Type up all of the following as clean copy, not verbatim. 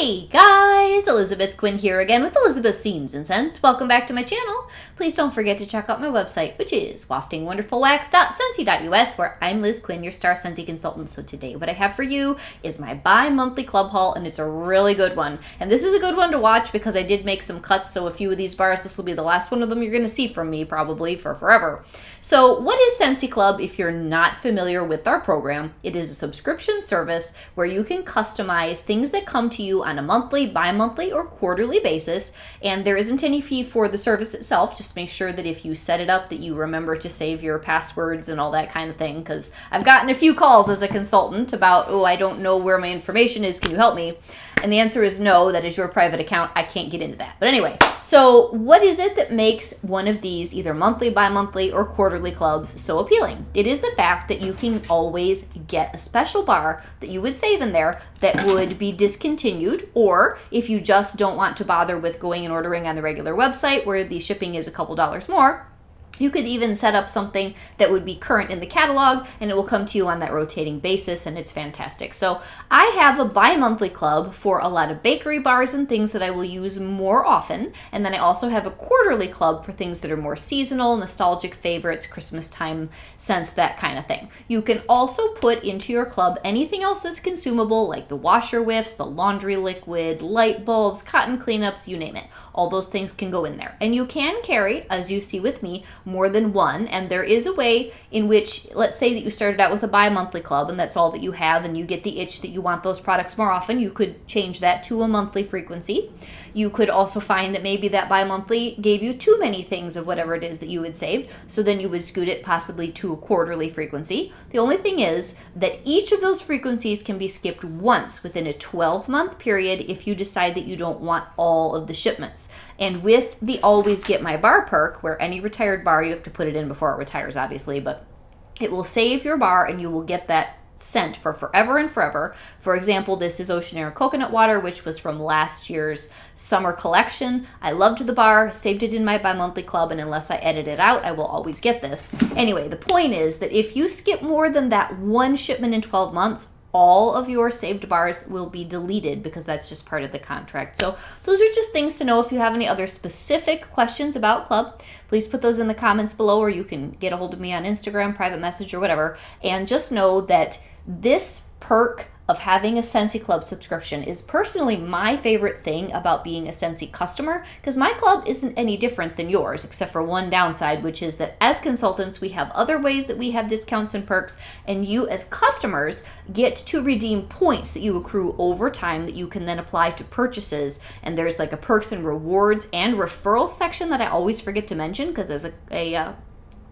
Hey guys, Elizabeth Quinn here again with Elizabeth's Scenes and Scents. Welcome back to my channel. Please don't forget to check out my website, which is waftingwonderfulwax.scentsy.us, where I'm Liz Quinn, your star Scentsy consultant. So today what I have for you is my bi-monthly club haul, and it's a really good one. And this is a good one to watch because I did make some cuts, so a few of these bars, this will be the last one of them you're going to see from me probably for forever. So what is Scentsy Club if you're not familiar with our program? It is a subscription service where you can customize things that come to you on a monthly, bi-monthly, or quarterly basis, and there isn't any fee for the service itself. Just make sure that if you set it up that you remember to save your passwords and all that kind of thing, because I've gotten a few calls as a consultant about, oh, I don't know where my information is, can you help me? And the answer is no, that is your private account. I can't get into that. But anyway, so what is it that makes one of these either monthly, bi-monthly, or quarterly clubs so appealing? It is the fact that you can always get a special bar that you would save in there that would be discontinued, or if you just don't want to bother with going and ordering on the regular website where the shipping is a couple dollars more, you could even set up something that would be current in the catalog, and it will come to you on that rotating basis, and it's fantastic. So I have a bi-monthly club for a lot of bakery bars and things that I will use more often, and then I also have a quarterly club for things that are more seasonal, nostalgic favorites, Christmas time scents, that kind of thing. You can also put into your club anything else that's consumable, like the washer whiffs, the laundry liquid, light bulbs, cotton cleanups, you name it. All those things can go in there. And you can carry, as you see with me, more than one, and there is a way in which, let's say that you started out with a bi-monthly club and that's all that you have, and you get the itch that you want those products more often, you could change that to a monthly frequency. You could also find that maybe that bi-monthly gave you too many things of whatever it is that you had saved, so then you would scoot it possibly to a quarterly frequency. The only thing is that each of those frequencies can be skipped once within a 12-month period if you decide that you don't want all of the shipments. And with the Always Get My Bar perk, where any retired bar, you have to put it in before it retires, obviously, but it will save your bar and you will get that scent for forever and forever. For example, this is Tiar Coconut water, which was from last year's summer collection. I loved the bar, saved it in my bi-monthly club, and unless I edit it out, I will always get this. Anyway, the point is that if you skip more than that one shipment in 12 months, all of your saved bars will be deleted because that's just part of the contract. So those are just things to know. If you have any other specific questions about Club, please put those in the comments below, or you can get a hold of me on Instagram, private message, or whatever. And just know that this perk of having a Scentsy Club subscription is personally my favorite thing about being a Scentsy customer, because my club isn't any different than yours, except for one downside, which is that as consultants, we have other ways that we have discounts and perks, and you as customers get to redeem points that you accrue over time that you can then apply to purchases. And there's like a perks and rewards and referral section that I always forget to mention, because as a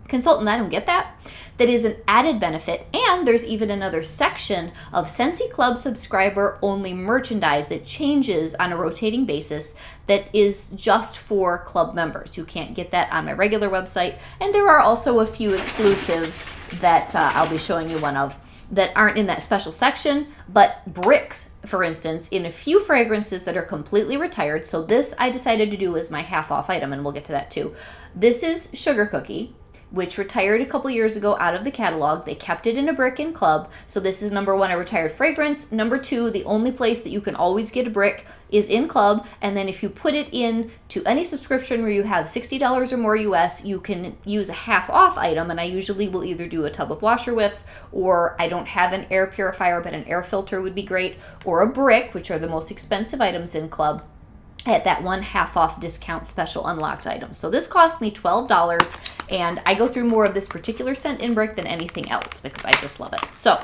consultant, I don't get that. That is an added benefit. And there's even another section of Scentsy Club subscriber only merchandise that changes on a rotating basis that is just for club members. You can't get that on my regular website. And there are also a few exclusives that I'll be showing you one of that aren't in that special section, but bricks, for instance, in a few fragrances that are completely retired. So this I decided to do as my half off item, and we'll get to that too. This is Sugar Cookie, which retired a couple years ago out of the catalog. They kept it in a brick in Club. So this is number one, a retired fragrance. Number two, the only place that you can always get a brick is in Club. And then if you put it in to any subscription where you have $60 or more US, you can use a half off item. And I usually will either do a tub of washer whiffs, or I don't have an air purifier, but an air filter would be great, or a brick, which are the most expensive items in Club, at that one half off discount special unlocked item. So this cost me $12, and I go through more of this particular scent in brick than anything else because I just love it. So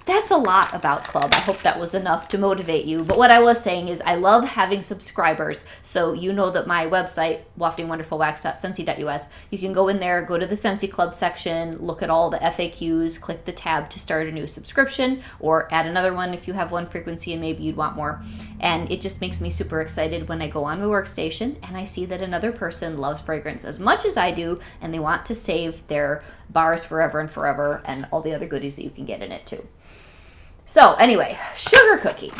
that's a lot about Club. I hope that was enough to motivate you. But what I was saying is I love having subscribers. So you know that my website, waftingwonderfulwax.scentsy.us, you can go in there, go to the Scentsy Club section, look at all the FAQs, click the tab to start a new subscription, or add another one if you have one frequency and maybe you'd want more. And it just makes me super excited when I go on my workstation and I see that another person loves fragrance as much as I do, and they want to save their bars forever and forever and all the other goodies that you can get in it too. So anyway, Sugar Cookie.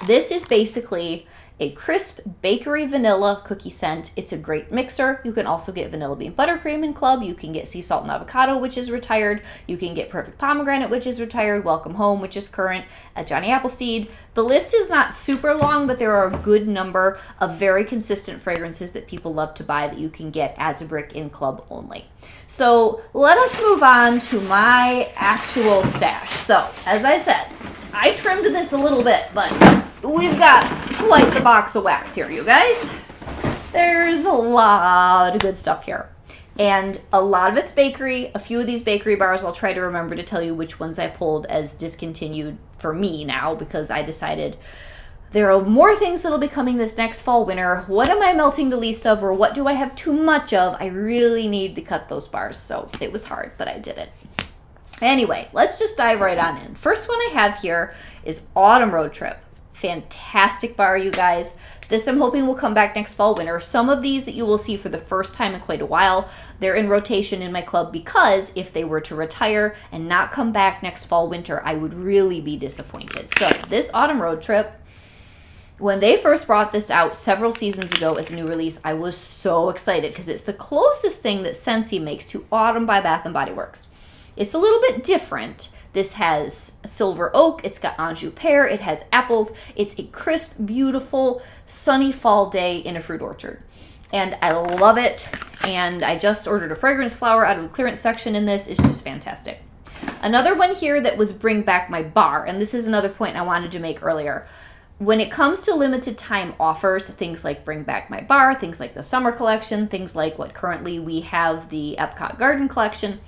This is basically a crisp bakery vanilla cookie scent. It's a great mixer. You can also get vanilla bean buttercream in Club. You can get sea salt and avocado, which is retired. You can get perfect pomegranate, which is retired. Welcome home, which is current. Johnny Appleseed. The list is not super long, but there are a good number of very consistent fragrances that people love to buy that you can get as a brick in Club only. So let us move on to my actual stash. So as I said, I trimmed this a little bit, but we've got quite the box of wax here, you guys. There's a lot of good stuff here. And a lot of it's bakery. A few of these bakery bars, I'll try to remember to tell you which ones I pulled as discontinued for me now, because I decided there are more things that'll be coming this next fall, winter. What am I melting the least of, or what do I have too much of? I really need to cut those bars. So it was hard, but I did it. Anyway, let's just dive right on in. First one I have here is Autumn Road Trip. Fantastic bar, you guys. This I'm hoping will come back next fall, winter. Some of these that you will see for the first time in quite a while, they're in rotation in my club because if they were to retire and not come back next fall, winter, I would really be disappointed. So this Autumn Road Trip, when they first brought this out several seasons ago as a new release, I was so excited because it's the closest thing that Scentsy makes to Autumn by Bath & Body Works. It's a little bit different. This has silver oak, it's got Anjou pear, it has apples. It's a crisp, beautiful, sunny fall day in a fruit orchard. And I love it. And I just ordered a fragrance flower out of the clearance section in this. It's just fantastic. Another one here that was Bring Back My Bar, and this is another point I wanted to make earlier. When it comes to limited time offers, things like Bring Back My Bar, things like the summer collection, things like what currently we have, the Epcot Garden collection,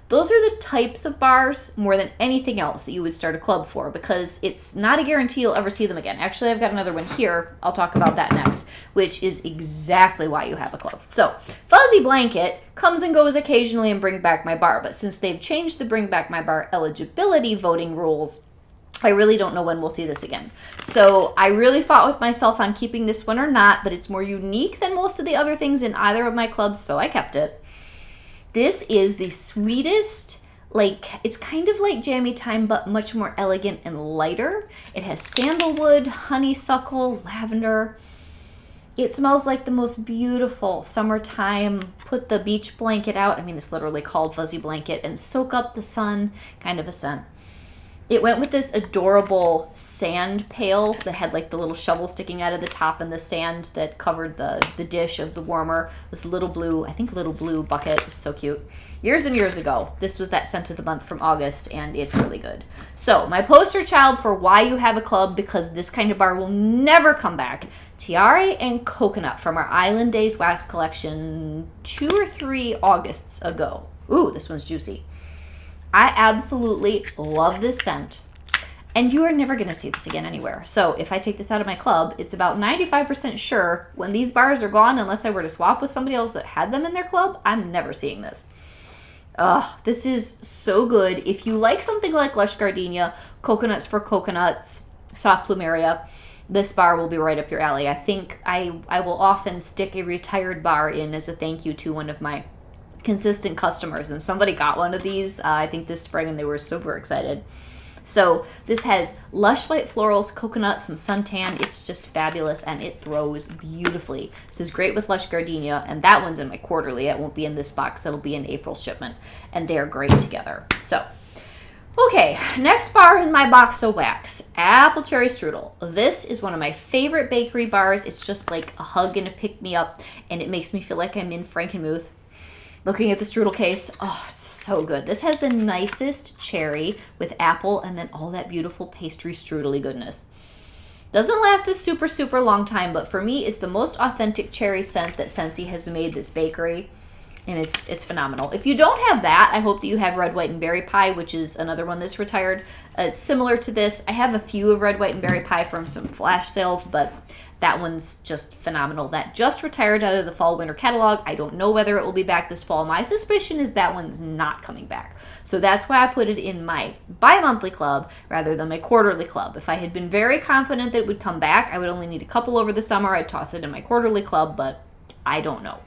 those are the types of bars more than anything else that you would start a club for, because it's not a guarantee you'll ever see them again. Actually, I've got another one here. I'll talk about that next, which is exactly why you have a club. So Fuzzy Blanket comes and goes occasionally in Bring Back My Bar, but since they've changed the Bring Back My Bar eligibility voting rules, I really don't know when we'll see this again. So I really fought with myself on keeping this one or not, but it's more unique than most of the other things in either of my clubs, so I kept it. This is the sweetest, it's kind of like Jammy Time, but much more elegant and lighter. It has sandalwood, honeysuckle, lavender. It smells like the most beautiful summertime, put the beach blanket out. I mean, it's literally called Fuzzy Blanket, and soak up the sun kind of a scent. It went with this adorable sand pail that had like the little shovel sticking out of the top and the sand that covered the dish of the warmer. This little blue, I think little blue bucket. It was so cute. Years and years ago, this was that scent of the month from August, and it's really good. So my poster child for why you have a club, because this kind of bar will never come back, Tiar and Coconut from our Island Days wax collection 2 or 3 Augusts ago. Ooh, this one's juicy. I absolutely love this scent, and you are never going to see this again anywhere. So if I take this out of my club, it's about 95% sure when these bars are gone, unless I were to swap with somebody else that had them in their club, I'm never seeing this. Ugh, this is so good. If you like something like Lush Gardenia, Coconuts for Coconuts, Soft Plumeria, this bar will be right up your alley. I think I will often stick a retired bar in as a thank you to one of my consistent customers, and somebody got one of these I think this spring, and they were super excited. So this has lush white florals, coconut, some suntan. It's just fabulous, and it throws beautifully. This is great with Lush Gardenia, and that one's in my quarterly. It won't be in this box. It'll be in April's shipment, and they're great together. So okay, next bar in my box of wax, Apple Cherry Strudel. This is one of my favorite bakery bars. It's just like a hug and a pick-me-up, and it makes me feel like I'm in Frankenmuth. Looking at the strudel case, oh, it's so good. This has the nicest cherry with apple and then all that beautiful pastry strudely goodness. Doesn't last a super, super long time, but for me, it's the most authentic cherry scent that Scentsy has made this bakery, and it's phenomenal. If you don't have that, I hope that you have Red, White, and Berry Pie, which is another one that's retired. It's similar to this. I have a few of Red, White, and Berry Pie from some flash sales, but that one's just phenomenal. That just retired out of the fall-winter catalog. I don't know whether it will be back this fall. My suspicion is that one's not coming back. So that's why I put it in my bi-monthly club rather than my quarterly club. If I had been very confident that it would come back, I would only need a couple over the summer. I'd toss it in my quarterly club, but I don't know.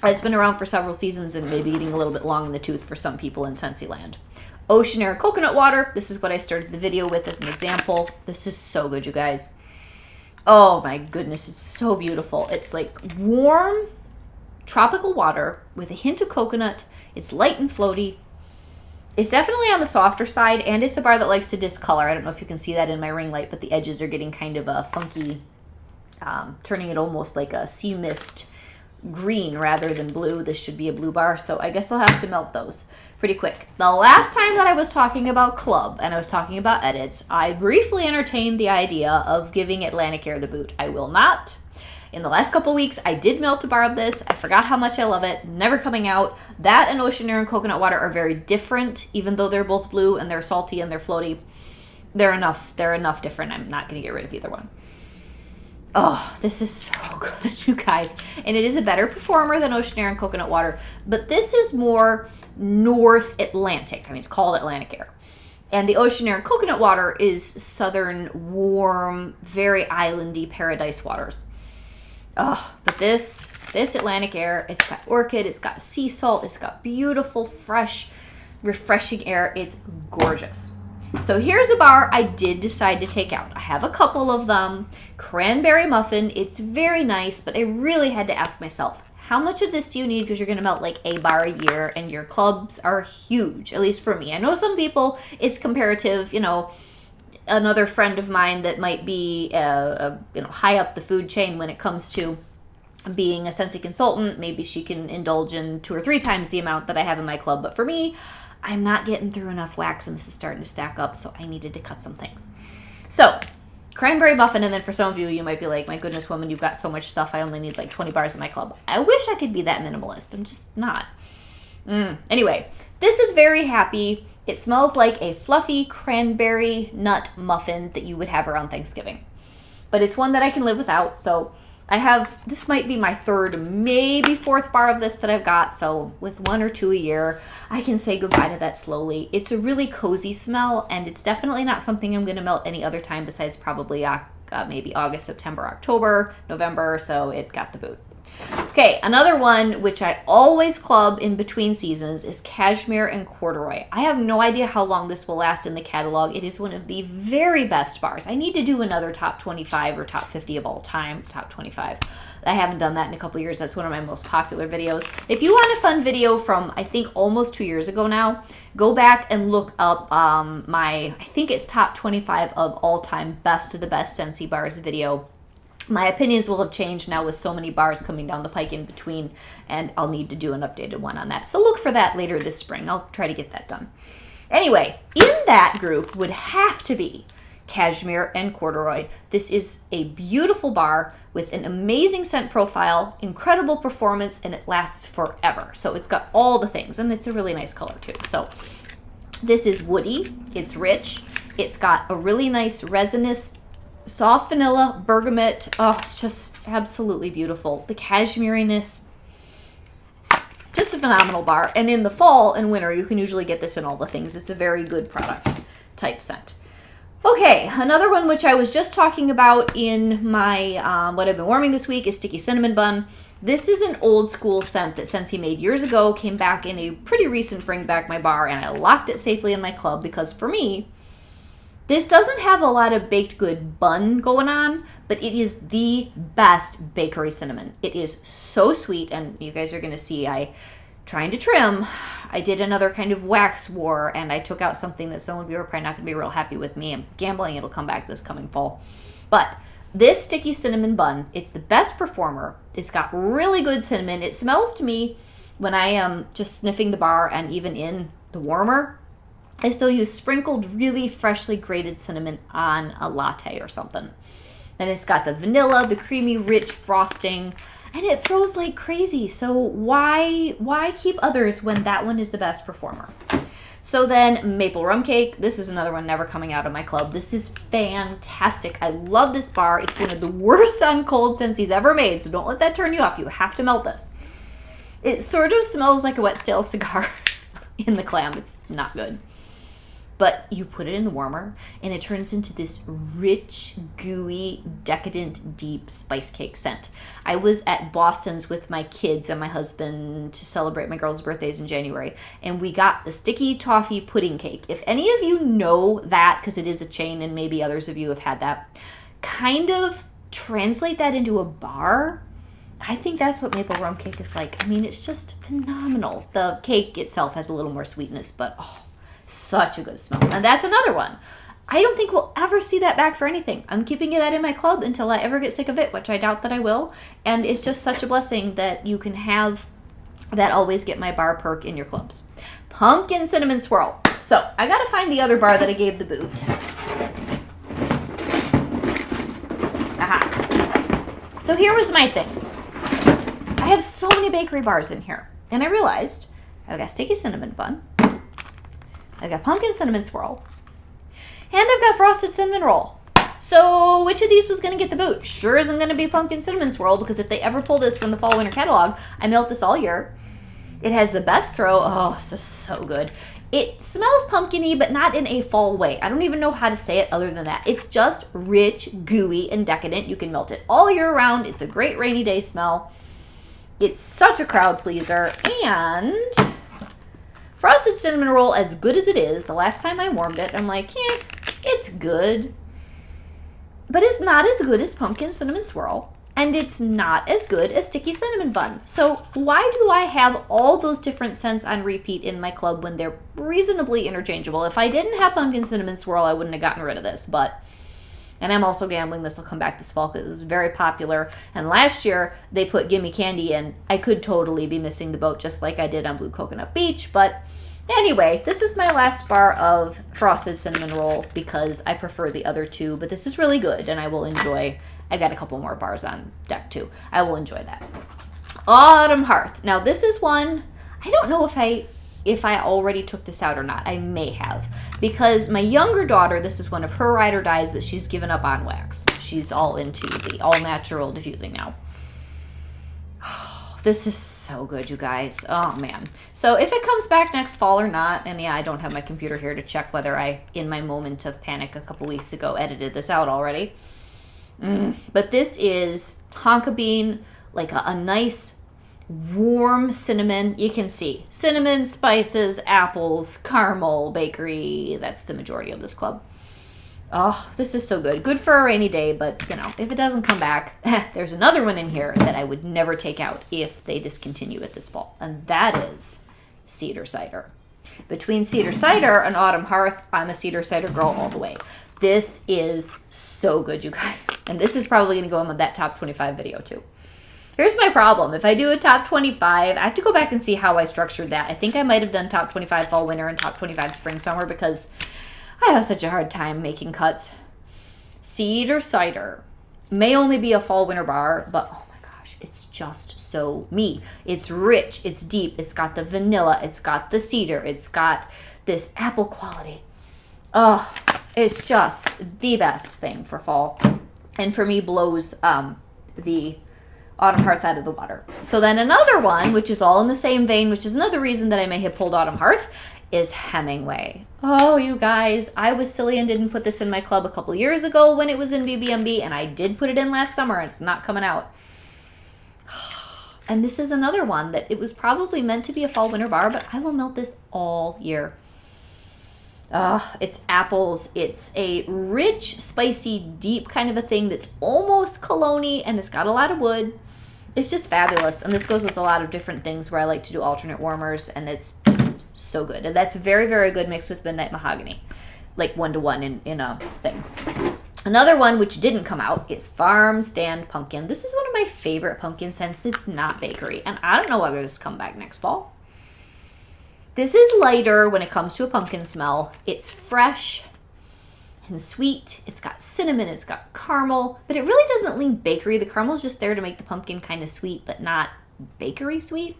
It's been around for several seasons and maybe getting a little bit long in the tooth for some people in Scentsy land. Ocean Air Coconut Water. This is what I started the video with as an example. This is so good, you guys. Oh my goodness, it's so beautiful. It's like warm tropical water with a hint of coconut. It's light and floaty. It's definitely on the softer side, and it's a bar that likes to discolor. I don't know if you can see that in my ring light, but the edges are getting kind of a funky, turning it almost like a sea mist green rather than blue. This should be a blue bar, so I guess I'll have to melt those pretty quick. The last time that I was talking about Club and I was talking about edits, I briefly entertained the idea of giving Atlantic Air the boot. I will not. In the last couple weeks, I did melt a bar of this. I forgot how much I love it. Never coming out. That and Ocean Air and Coconut Water are very different, even though they're both blue and they're salty and they're floaty. They're enough different. I'm not going to get rid of either one. Oh, this is so good, you guys. And it is a better performer than Ocean Air and Coconut Water, but this is more North Atlantic. I mean, it's called Atlantic Air. And the Ocean Air and Coconut Water is southern, warm, very islandy paradise waters. Oh, but this Atlantic Air, it's got orchid, it's got sea salt, it's got beautiful, fresh, refreshing air. It's gorgeous. So here's a bar I did decide to take out. I have a couple of them. Cranberry Muffin, it's very nice, but I really had to ask myself, how much of this do you need? Because you're going to melt like a bar a year, and your clubs are huge, at least for me. I know some people, it's comparative, you know. Another friend of mine that might be high up the food chain when it comes to being a Scentsy consultant, maybe she can indulge in 2 or 3 times the amount that I have in my club. But for me, I'm not getting through enough wax, and this is starting to stack up, so I needed to cut some things. So, Cranberry Muffin, and then for some of you, you might be like, my goodness, woman, you've got so much stuff. I only need like 20 bars in my club. I wish I could be that minimalist. I'm just not. Anyway, this is very happy. It smells like a fluffy cranberry nut muffin that you would have around Thanksgiving. But it's one that I can live without, so this might be my 3rd, maybe 4th bar of this that I've got, so with 1 or 2 a year, I can say goodbye to that slowly. It's a really cozy smell, and it's definitely not something I'm going to melt any other time besides probably maybe August, September, October, November, so it got the boot. Okay, another one which I always club in between seasons is Cashmere and Corduroy. I have no idea how long this will last in the catalog. It is one of the very best bars. I need to do another top 25 or top 50 of all time, top 25. I haven't done that in a couple years. That's one of my most popular videos. If you want a fun video from, I think, almost 2 years ago now, go back and look up I think it's top 25 of all time best of the best Scentsy bars video. My opinions will have changed now with so many bars coming down the pike in between, and I'll need to do an updated one on that. So look for that later this spring. I'll try to get that done. Anyway, in that group would have to be Cashmere and Corduroy. This is a beautiful bar with an amazing scent profile, incredible performance, and it lasts forever. So it's got all the things, and it's a really nice color too. So this is woody, it's rich, it's got a really nice resinous soft vanilla, bergamot. Oh, it's just absolutely beautiful. The cashmeriness, just a phenomenal bar. And in the fall and winter, you can usually get this in all the things. It's a very good product type scent. Okay, another one which I was just talking about in my, what I've been warming this week is Sticky Cinnamon Bun. This is an old school scent that Scentsy made years ago, came back in a pretty recent Bring Back My Bar, and I locked it safely in my club because for me, this doesn't have a lot of baked good bun going on, but it is the best bakery cinnamon. It is so sweet, and you guys are going to see trying to trim, I did another kind of wax war, and I took out something that some of you are probably not going to be real happy with me. I'm gambling it'll come back this coming fall. But this Sticky Cinnamon Bun, it's the best performer. It's got really good cinnamon. It smells to me, when I am just sniffing the bar and even in the warmer, I still use sprinkled, really freshly grated cinnamon on a latte or something. And it's got the vanilla, the creamy, rich frosting, and it throws like crazy. So why keep others when that one is the best performer? So then maple rum cake. This is another one never coming out of my club. This is fantastic. I love this bar. It's one of the worst on cold Scentsy's ever made, so don't let that turn you off. You have to melt this. It sort of smells like a wet stale cigar in the clam. It's not good. But you put it in the warmer, and it turns into this rich, gooey, decadent, deep spice cake scent. I was at Boston's with my kids and my husband to celebrate my girls' birthdays in January, and we got the sticky toffee pudding cake. If any of you know that, because it is a chain and maybe others of you have had that, kind of translate that into a bar, I think that's what maple rum cake is like. I mean, it's just phenomenal. The cake itself has a little more sweetness, but oh, such a good smell. And that's another one. I don't think we'll ever see that back for anything. I'm keeping that in my club until I ever get sick of it, which I doubt that I will. And it's just such a blessing that you can have that always get my bar perk in your clubs. Pumpkin Cinnamon Swirl. So I got to find the other bar that I gave the boot. Aha. So here was my thing. I have so many bakery bars in here. And I realized I've got Sticky Cinnamon Bun. I've got Pumpkin Cinnamon Swirl. And I've got Frosted Cinnamon Roll. So which of these was going to get the boot? Sure isn't going to be Pumpkin Cinnamon Swirl, because if they ever pull this from the fall winter catalog, I melt this all year. It has the best throw. Oh, this is so good. It smells pumpkin-y, but not in a fall way. I don't even know how to say it other than that. It's just rich, gooey, and decadent. You can melt it all year round. It's a great rainy day smell. It's such a crowd pleaser. And Frosted Cinnamon Roll, as good as it is, the last time I warmed it, I'm like, it's good. But it's not as good as Pumpkin Cinnamon Swirl. And it's not as good as Sticky Cinnamon Bun. So why do I have all those different scents on repeat in my club when they're reasonably interchangeable? If I didn't have Pumpkin Cinnamon Swirl, I wouldn't have gotten rid of this. And I'm also gambling this will come back this fall because it was very popular. And last year, they put Gimme Candy in. I could totally be missing the boat just like I did on Blue Coconut Beach. But anyway, this is my last bar of Frosted Cinnamon Roll because I prefer the other two. But this is really good and I will enjoy. I've got a couple more bars on deck too. I will enjoy that. Autumn Hearth. Now this is one, I don't know if I already took this out or not. I may have. Because my younger daughter, this is one of her ride or dies, but she's given up on wax. She's all into the all-natural diffusing now. Oh, this is so good, you guys. Oh, man. So if it comes back next fall or not, and yeah, I don't have my computer here to check whether I, in my moment of panic a couple weeks ago, edited this out already. But this is Tonka Bean, like a nice warm cinnamon. You can see cinnamon, spices, apples, caramel, bakery. That's the majority of this club. Oh, this is so good. Good for a rainy day, but you know, if it doesn't come back, there's another one in here that I would never take out if they discontinue it this fall. And that is Cedar Cider. Between Cedar Cider and Autumn Hearth, I'm a Cedar Cider girl all the way. This is so good, you guys. And this is probably going to go in that top 25 video too. Here's my problem. If I do a top 25, I have to go back and see how I structured that. I think I might have done top 25 fall winter and top 25 spring summer because I have such a hard time making cuts. Cedar Cider may only be a fall winter bar, but oh my gosh, it's just so me. It's rich, it's deep, it's got the vanilla, it's got the cedar, it's got this apple quality. Oh, it's just the best thing for fall. And for me, blows the Autumn Hearth out of the water. So then another one, which is all in the same vein, which is another reason that I may have pulled Autumn Hearth, is Hemingway. Oh, you guys, I was silly and didn't put this in my club a couple years ago when it was in BBMB, and I did put it in last summer. It's not coming out. And this is another one that it was probably meant to be a fall winter bar, but I will melt this all year. It's apples. It's a rich, spicy, deep kind of a thing that's almost cologne-y, and it's got a lot of wood. It's just fabulous. And this goes with a lot of different things where I like to do alternate warmers, and it's just so good. And that's very, very good mixed with Midnight Mahogany, like 1-to-1 in a thing. Another one which didn't come out is Farm Stand Pumpkin. This is one of my favorite pumpkin scents that's not bakery, and I don't know whether this will come back next fall. This is lighter when it comes to a pumpkin smell. It's fresh and sweet. It's got cinnamon, it's got caramel, but it really doesn't lean bakery. The caramel's just there to make the pumpkin kind of sweet, but not bakery sweet.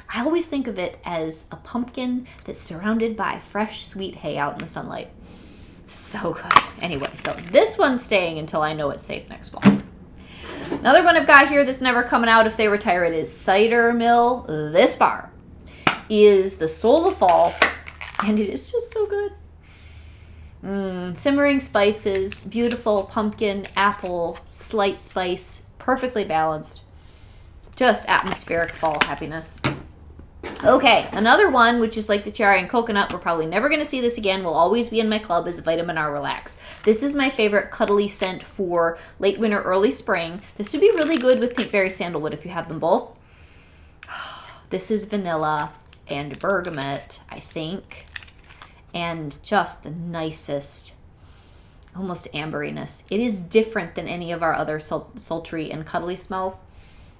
I always think of it as a pumpkin that's surrounded by fresh, sweet hay out in the sunlight. So good. Anyway, so this one's staying until I know it's safe next fall. Another one I've got here that's never coming out if they retire it is Cider Mill. This bar is the Sola Fall, and it is just so good. Simmering spices, beautiful pumpkin, apple, slight spice, perfectly balanced. Just atmospheric fall happiness. Okay, another one, which is like the Tiar Coconut. We're probably never going to see this again. Will always be in my club, is Vitamin R Relax. This is my favorite cuddly scent for late winter, early spring. This would be really good with Pinkberry Sandalwood if you have them both. This is vanilla and bergamot, I think. And just the nicest, almost amberiness. It is different than any of our other sultry and cuddly smells.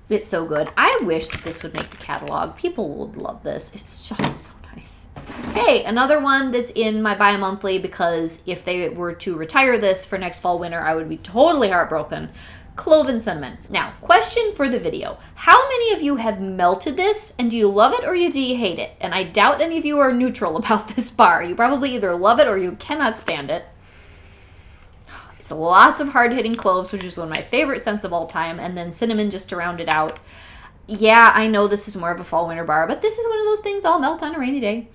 It's so good. I wish that this would make the catalog. People would love this. It's just so nice. Okay, another one that's in my bi-monthly, because if they were to retire this for next fall winter, I would be totally heartbroken. Clov and Cinnamon. Now, question for the video. How many of you have melted this, and do you love it or do you hate it? And I doubt any of you are neutral about this bar. You probably either love it or you cannot stand it. It's lots of hard-hitting cloves, which is one of my favorite scents of all time, and then cinnamon just to round it out. Yeah, I know this is more of a fall-winter bar, but this is one of those things I'll melt on a rainy day.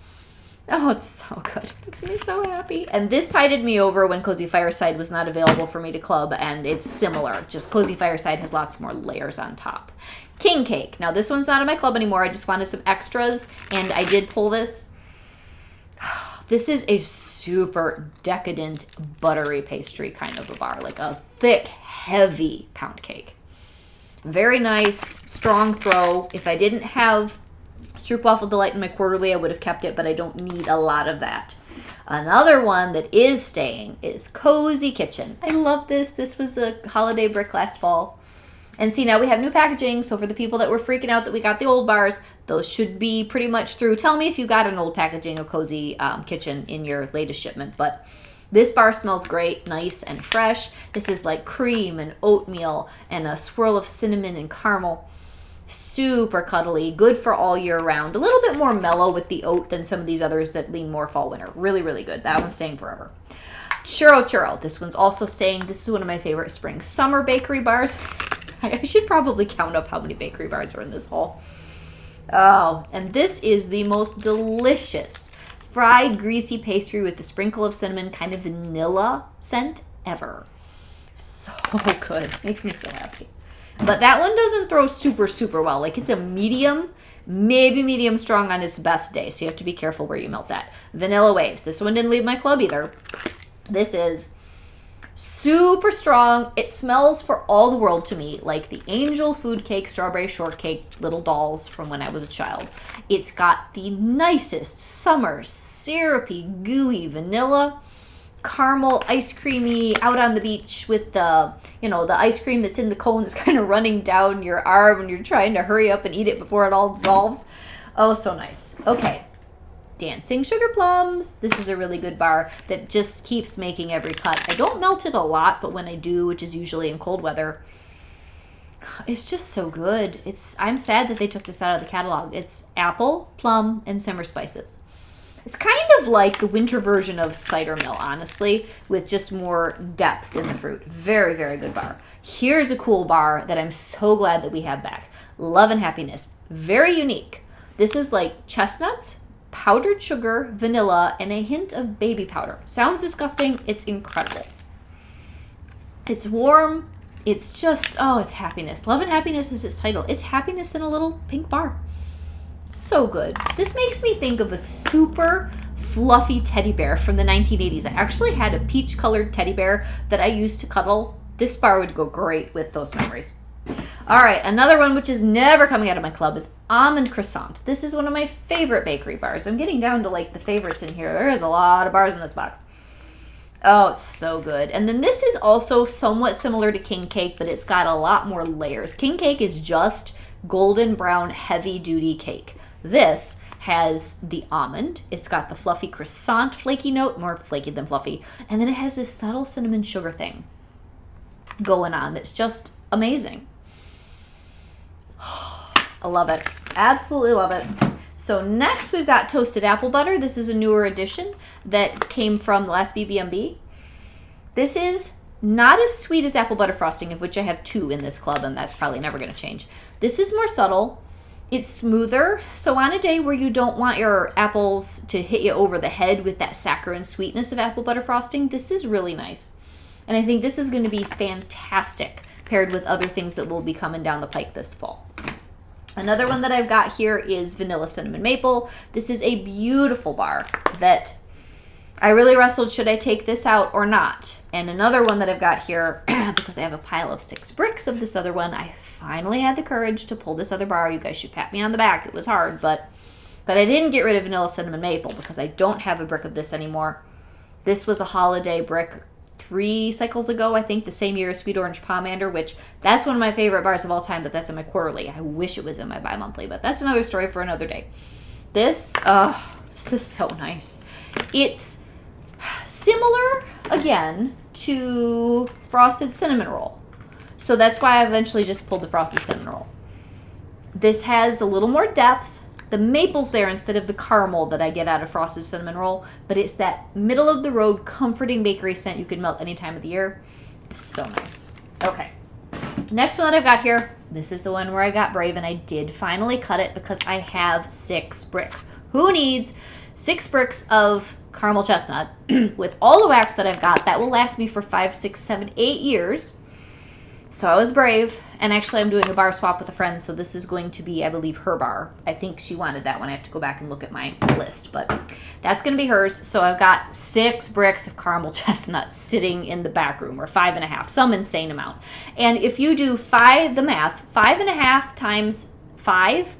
Oh, it's so good. It makes me so happy. And this tided me over when Cozy Fireside was not available for me to club, and it's similar. Just Cozy Fireside has lots more layers on top. King Cake. Now, this one's not in my club anymore. I just wanted some extras, and I did pull this. This is a super decadent, buttery pastry kind of a bar, like a thick, heavy pound cake. Very nice, strong throw. If I didn't have Stroopwafel Delight in my quarterly, I would have kept it, but I don't need a lot of that. Another one that is staying is Cozy Kitchen. I love this. This was a holiday brick last fall. And see, now we have new packaging, so for the people that were freaking out that we got the old bars, those should be pretty much through. Tell me if you got an old packaging of Cozy Kitchen in your latest shipment, but this bar smells great, nice and fresh. This is like cream and oatmeal and a swirl of cinnamon and caramel. Super cuddly, good for all year round. A little bit more mellow with the oat than some of these others that lean more fall winter. Really, really good. That one's staying forever. Churro Churro. This one's also staying. This is one of my favorite spring summer bakery bars. I should probably count up how many bakery bars are in this haul. Oh, and this is the most delicious fried greasy pastry with a sprinkle of cinnamon, kind of vanilla scent ever. So good. Makes me so happy. But that one doesn't throw super, super well. Like, it's a medium, maybe medium strong on its best day. So you have to be careful where you melt that. Vanilla Waves. This one didn't leave my club either. This is super strong. It smells for all the world to me like the Angel Food Cake Strawberry Shortcake little dolls from when I was a child. It's got the nicest summer syrupy gooey vanilla, caramel ice creamy out on the beach with the, you know, the ice cream that's in the cone that's kind of running down your arm when you're trying to hurry up and eat it before it all dissolves. Oh, so nice. Okay. Dancing Sugar Plums. This is a really good bar that just keeps making every cut. I don't melt it a lot, but when I do, which is usually in cold weather, it's just so good. I'm sad that they took this out of the catalog. It's apple, plum, and summer spices. It's kind of like the winter version of cider mill, honestly, with just more depth in the fruit. Very, very good bar. Here's a cool bar that I'm so glad that we have back. Love and Happiness. Very unique. This is like chestnuts, powdered sugar, vanilla, and a hint of baby powder. Sounds disgusting. It's incredible. It's warm. It's just, oh, it's happiness. Love and Happiness is its title. It's happiness in a little pink bar. So good. This makes me think of a super fluffy teddy bear from the 1980s. I actually had a peach-colored teddy bear that I used to cuddle. This bar would go great with those memories. All right, another one which is never coming out of my club is Almond Croissant. This is one of my favorite bakery bars. I'm getting down to like the favorites in here. There is a lot of bars in this box. Oh, it's so good. And then this is also somewhat similar to King Cake, but it's got a lot more layers. King Cake is just golden brown heavy-duty cake. This has the almond. It's got the fluffy croissant flaky note, more flaky than fluffy. And then it has this subtle cinnamon sugar thing going on that's just amazing. I love it. Absolutely love it. So next we've got Toasted Apple Butter. This is a newer edition that came from the last BB&B. This is not as sweet as apple butter frosting, of which I have 2 in this club, and that's probably never going to change. This is more subtle. It's smoother. So on a day where you don't want your apples to hit you over the head with that saccharine sweetness of apple butter frosting, this is really nice. And I think this is going to be fantastic paired with other things that will be coming down the pike this fall. Another one that I've got here is Vanilla Cinnamon Maple. This is a beautiful bar that I really wrestled, should I take this out or not? And another one that I've got here, because I have a pile of 6 bricks of this other one, I finally had the courage to pull this other bar. You guys should pat me on the back. It was hard, but I didn't get rid of Vanilla Cinnamon Maple because I don't have a brick of this anymore. This was a holiday brick 3 cycles ago, I think, the same year as Sweet Orange Pomander, which that's one of my favorite bars of all time, but that's in my quarterly. I wish it was in my bi-monthly, but that's another story for another day. This is so nice. It's similar, again, to Frosted Cinnamon Roll. So that's why I eventually just pulled the Frosted Cinnamon Roll. This has a little more depth. The maple's there instead of the caramel that I get out of Frosted Cinnamon Roll, but it's that middle-of-the-road comforting bakery scent you can melt any time of the year. So nice. Okay. Next one that I've got here, this is the one where I got brave and I did finally cut it because I have 6 bricks. Who needs 6 bricks of caramel chestnut with all the wax that I've got? That will last me for 5, 6, 7, 8 years. So I was brave, and actually I'm doing a bar swap with a friend, so this is going to be, I believe, her bar. I think she wanted that one. I have to go back and look at my list, but that's going to be hers. So I've got 6 bricks of caramel chestnut sitting in the back room, or 5.5, some insane amount. And if you do the math, 5.5 times 5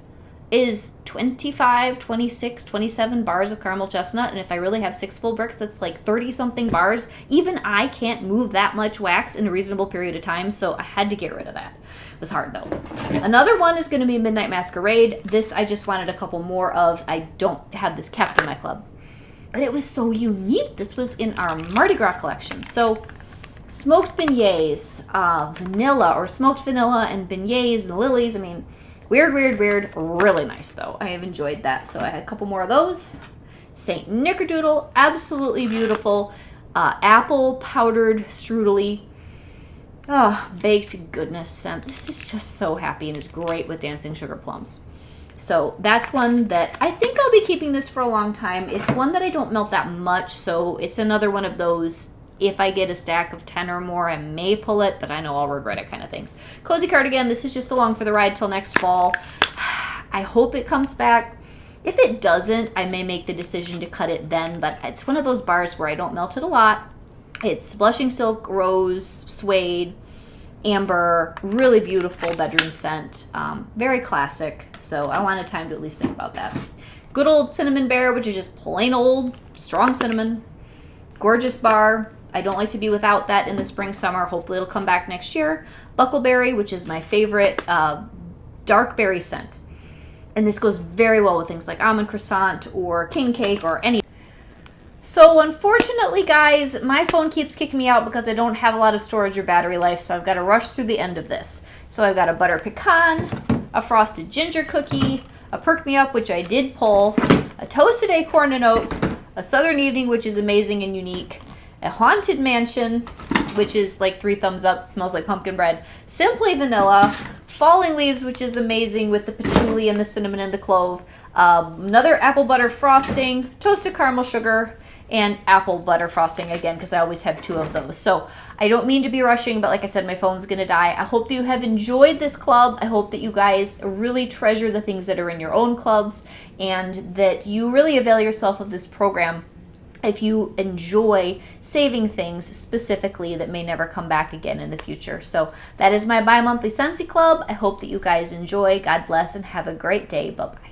is 25, 26, 27 bars of caramel chestnut. And if I really have 6 full bricks, that's like 30-something bars. Even I can't move that much wax in a reasonable period of time, so I had to get rid of that. It was hard, though. Another one is going to be Midnight Masquerade. This I just wanted a couple more of. I don't have this kept in my club. And it was so unique. This was in our Mardi Gras collection. So smoked beignets, vanilla, or smoked vanilla and beignets and lilies. I mean, weird, weird, weird. Really nice, though. I have enjoyed that. So I had a couple more of those. Saint Nickerdoodle, absolutely beautiful. Apple powdered strudel-y. Oh, baked goodness scent. This is just so happy and is great with dancing sugar plums. So that's one that I think I'll be keeping this for a long time. It's one that I don't melt that much, so it's another one of those, if I get a stack of 10 or more, I may pull it, but I know I'll regret it kind of things. Cozy Cardigan, this is just along for the ride till next fall. I hope it comes back. If it doesn't, I may make the decision to cut it then, but it's one of those bars where I don't melt it a lot. It's blushing silk, rose, suede, amber, really beautiful bedroom scent. Very classic, so I wanted time to at least think about that. Good old Cinnamon Bear, which is just plain old, strong cinnamon. Gorgeous bar. I don't like to be without that in the spring, summer. Hopefully it'll come back next year. Buckleberry, which is my favorite dark berry scent. And this goes very well with things like Almond Croissant or King Cake or any. So unfortunately, guys, my phone keeps kicking me out because I don't have a lot of storage or battery life, so I've got to rush through the end of this. So I've got a butter pecan, a frosted ginger cookie, a perk me up, which I did pull, a toasted acorn and oat, a southern evening, which is amazing and unique, a haunted mansion, which is like 3 thumbs up, smells like pumpkin bread, simply vanilla, falling leaves, which is amazing with the patchouli and the cinnamon and the clove, another apple butter frosting, toasted caramel sugar, and apple butter frosting again, because I always have 2 of those. So I don't mean to be rushing, but like I said, my phone's gonna die. I hope that you have enjoyed this club. I hope that you guys really treasure the things that are in your own clubs, and that you really avail yourself of this program if you enjoy saving things specifically that may never come back again in the future. So that is my bi-monthly Scentsy Club. I hope that you guys enjoy. God bless and have a great day. Bye-bye.